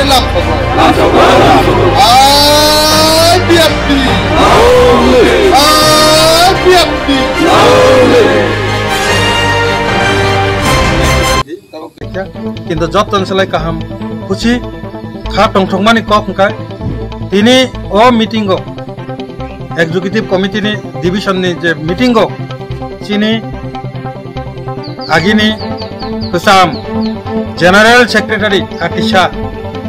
lam sogo IPFT কিন্তু যতন সেলাই কাহাম খুশি খা টংথংমানি কক হংকাই তিনি ও meeting executive committee ni division ni যে মিটিং চিনি আগিনি কুসাম জেনারেল সেক্রেটারি আটিশা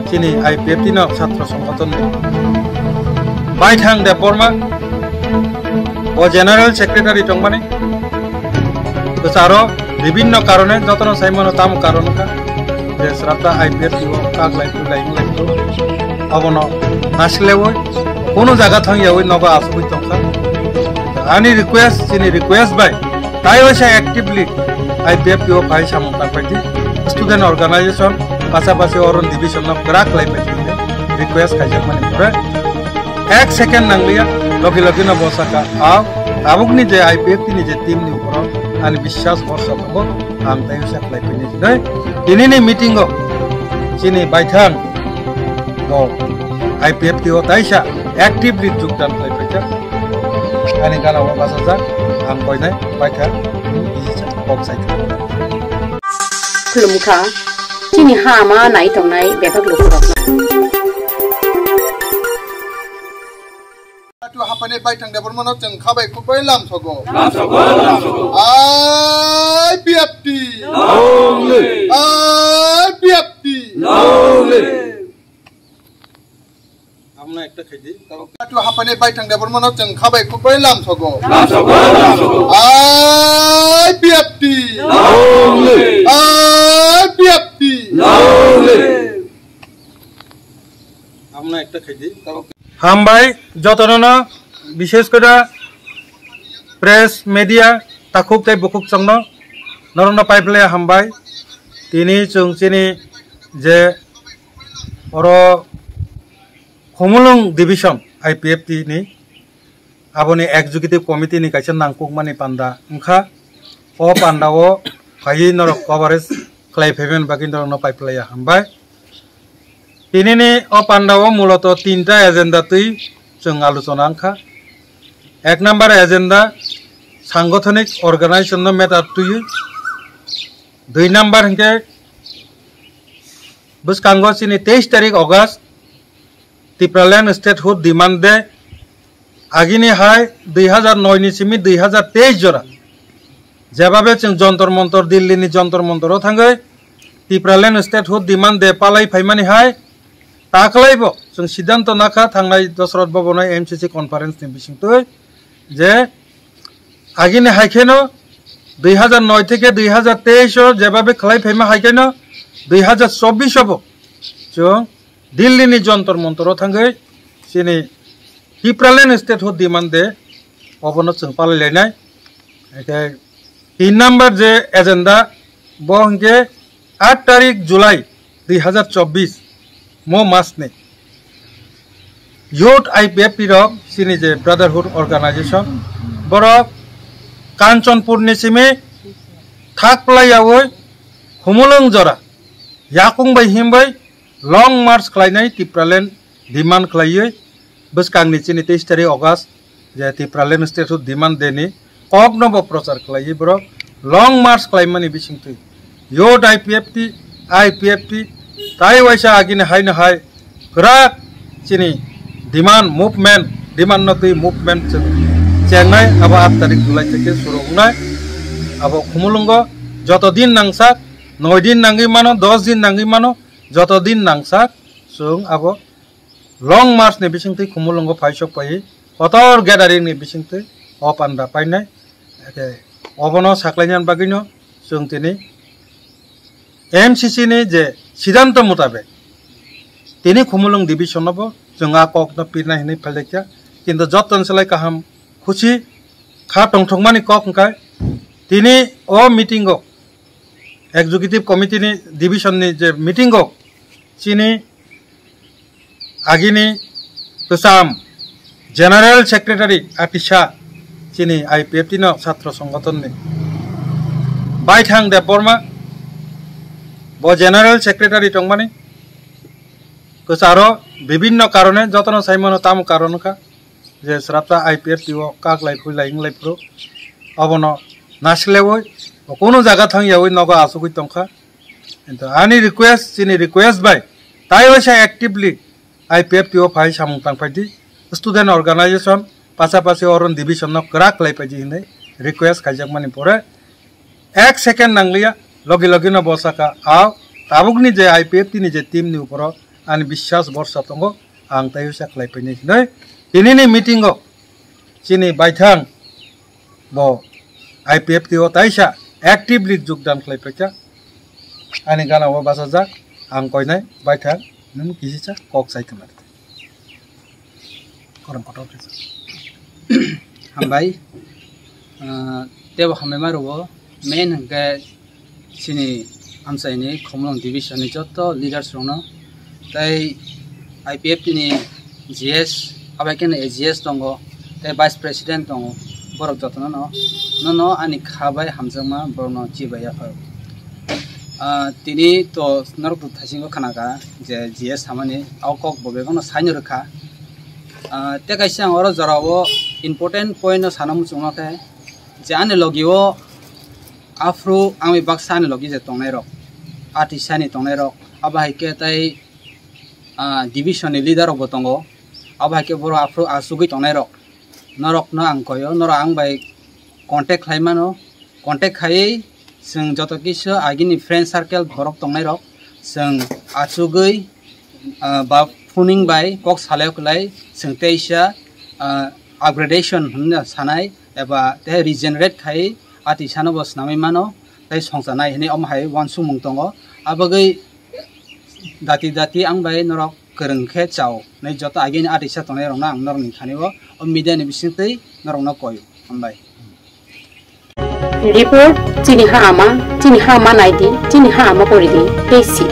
চিনি IPFT no ছাত্র সংগঠন বাইথাং দেববর্মা ও জেনারেল সেক্রেটারি টংমানি কুসারো বিভিন্ন কারণে যতন সাইমন তাম কারণ কা যে শ্রাতা IPFT ও কাক লাইফ অবন আসলে ওই কোনো জায়গা থাকি ওই নবা আসবই তংখা আনি রিকোয়েস্ট চিনি রিকোয়েস্ট বাই তাই হয়েছে অ্যাক্টিভলি IPFT ও পাই সামন্তা পাইছি স্টুডেন্ট অর্গানাইজেশন পাশাপাশি অরণ ডিভিশন গ্রাক লাইফ রিকোয়েস্ট খাইছে মানে পুরো 1 সেকেন্ড নাংলিয়া লগে লগে না বসাকা আবুকনি যে IPFT ni যে টিম নি উপর আনি বিশ্বাস ভরসা থাকবো আম তাই হয়েছে লাইফ নিছি নয় তিনি মিটিং চিনি বাইথান ও IPFT ও তাইসা অ্যাক্টিভলি যোগদান খাইছে আনি গানা ও বাসা আম কইনাই বাইথা website खुलुमखा चिनि हामा नाय तंनाय बेफाक लुखुरखना tu hapane baithang debormano jeng khabai kubai lam sogo IPFT amna ekta khaidi tu hapane baithang debormano jeng khabai kubai lam sogo IPFT amna ekta khaidi হামবাই যতন বিশেষ করে প্রেস মিডিয়া তাকুক তাই বুকুক চংন নরন পাইপলে হামবাই তিনি চংচিনি যে অর খমুলং division IPFT ni aboni executive committee ni kaisa nangkuk mani panda ungkha o panda o phai norok coverage khlai phemen bakin norno paipele hambai তিনি ও পান্ডাও মূলত তিনটা এজেন্ডা তুই जों আলোচনা আংখা এক নাম্বার এজেন্ডা সাংগঠনিক অর্গানাইজেশন মেটার তুই দুই নাম্বার হংকে বুসকাঙ্গ চিনি 23 তারিখ আগস্ট ত্রিপুরাল্যান্ড স্টেটহুড ডিমান্ড দে আগিনি হাই 2009 नि सिमी 2023 জরা যেভাবে जों যন্তর মন্তর দিল্লিনি যন্তর মন্তরও থাঙ্গৈ ত্রিপুরাল্যান্ড স্টেটহুড ডিমান্ড দে পালাই ফাইমানি হাই তাকলাইব जों সিদ্ধান্ত নাখা থাংনাই দশরথ ভবনাই MCC কনফারেন্স नि बिसिंतै যে আগিনি হাইখেনো 2009 থেকে 2023 যেভাবে খলাই ফাইমা হাইখেনো 2024 হবো जों দিল্লিনি যন্তর মন্তরও থাঙ্গৈ চিনি ত্রিপুরাল্যান্ড স্টেটহুড ডিমান্ড দে অবনো जों পালাইলাইনাই একে 3 নাম্বার যে এজেন্ডা বহংকে 8 তারিখ জুলাই 2024 মো মাসনে youth IPFT রক চিনি যে ব্রাদারহুড অর্গানাইজেশন বড় কাঞ্চনপুর নিসিমে থাকপ্লাইয়াওই হুমুলং জরা ইয়াকুং বাই হিমবাই লং মার্চ খাইনাই ত্রিপুরাল্যান্ড ডিমান্ড খাইयै বসকাংনি চিনি 23 তারিখ আগস্ট যে ত্রিপুরাল্যান্ড স্টেটহুড ডিমান্ড দেনি কক নব প্রচার খাইयै বড় লং মার্চ খাইমানি বিসিংতৈ youth IPFT তাই ওইসা আগিনে হাইনে হাই গ্রাক চিনি ডিমান্ড মুভমেন্ট ডিমান্ড নতুই মুভমেন্ট চেন্নাই আবার 8 তারিখ জুলাই থেকে শুরু হনাই আবার খুমুলুঙ্গ যতদিন নাংসাক 9 দিন নাঙ্গি মানো 10 দিন নাঙ্গি মানো যতদিন নাংসাক जों আবার লং মার্চ নি বিসিংতৈ খুমুলুঙ্গ ফাইসক পাই কতর গ্যাদারিং নি বিসিংতৈ অপান্ডা পাইনাই অবন সাকলাইনান বাগিনো जों তিনি MCC ni যে সিদ্ধান্ত মোতাবেক তিনি খুমুলং ডিভিশন হব जों কক ন পিনা হিনি ফেলেকা কিন্তু যতন সেলাই কাহাম খুশি খা টংথংমানি কক হংকাই তিনি ও meeting executive committee ni division ni যে মিটিং চিনি আগিনি কুসাম জেনারেল সেক্রেটারি আটিশা চিনি IPFT no ছাত্র সংগঠন ni বাইথাং দেববর্মা ব জেনারেল সেক্রেটারি টংমানি कसारो विभिन्न कारणे जतन साइमनो ताम कारण का जे श्राप्ता आईपीएफ टीओ काक लाइफु लाइंग लाइफ्रो अबनो नासलेवो कोनो जागा थांयावो नगा आसुगै तंखा एंतो आनी रिक्वेस्ट बाय ताइवसा एक्टिवली आईपीएफ टीओ फाइ सामुं तांफाइदि स्टूडेंट ऑर्गेनाइजेशन पासापासी अरन डिविजन न क्राक लाइपाइदि हिनै रिक्वेस्ट खाइजाक मानि परे 1 सेकेंड नांगलिया लगे लगे न बसाका आव ताबुकनि जे आईपीएफ टीनि जे टीम नि ऊपर आनी विश्वास बर्षा तंगो आं ताइवसा लाइपाइनि हिनै इनिनि मीटिंगो चिनि बाइथां बो आईपीएफ टीओ ताइसा एक्टिवली योगदान खालायफैका आनी गानाव बासाजाक आं कयनाय बाइथां नों किसिसा कक साइथमा करम कटक हामबाय तेव हामबाय मारुबो मेन हंके सिनि आमसाइनि खमलं डिविजन नि जत लीडर्स रंनो ताई आईपीएफ नि जीएस अबायकेन एजीएस दंगो ताई वाइस प्रेसिडेंट दंगो बरक जतन न आनी खाबाय हामजमा बरनो जिबाया फर तिनी तो नरकु थासिंगो खानागा जे जीएस हामानि आवकक बबेगनो साइन रखा ते काइसा अरो जरावो इम्पोर्टेंट पॉइंट सानम चुमाके जाने लगियो आफ्रो आमी बाक्सानि लगी जे तंगनाय रक आर्टिसानि तंगनाय रक अबायके ताई डिविजन नि लीडर अब तंगो अबायके बरो आफ्रो आसुगै तंगनाय रक नरक न आं कयो नर आं बाय कांटेक्ट खाइमानो कांटेक्ट खायै जों जत किसो आगिनि फ्रेंड सर्कल भरक तंगनाय रक जों आसुगै बा फुनिं बाय कक सालायखलाय जों तेइसा अपग्रेडेशन होनना सानाय एबा ते रिजेनरेट खायै आर्टिसानो बस नामै मानो ताई संसानाय हने अमहाय वानसु मुं दंगो आबगै दाति आं बाय नरक गोरोंखे चाव नै जत आगिनि आर्टिसा तंगनाय रंना आं नरनि खानिबो मीडिया नि बिसिंतै नरंना कयो हामबाय रिपोर्ट चिनि हामा नाइदि चिनि हामा परिदि केसी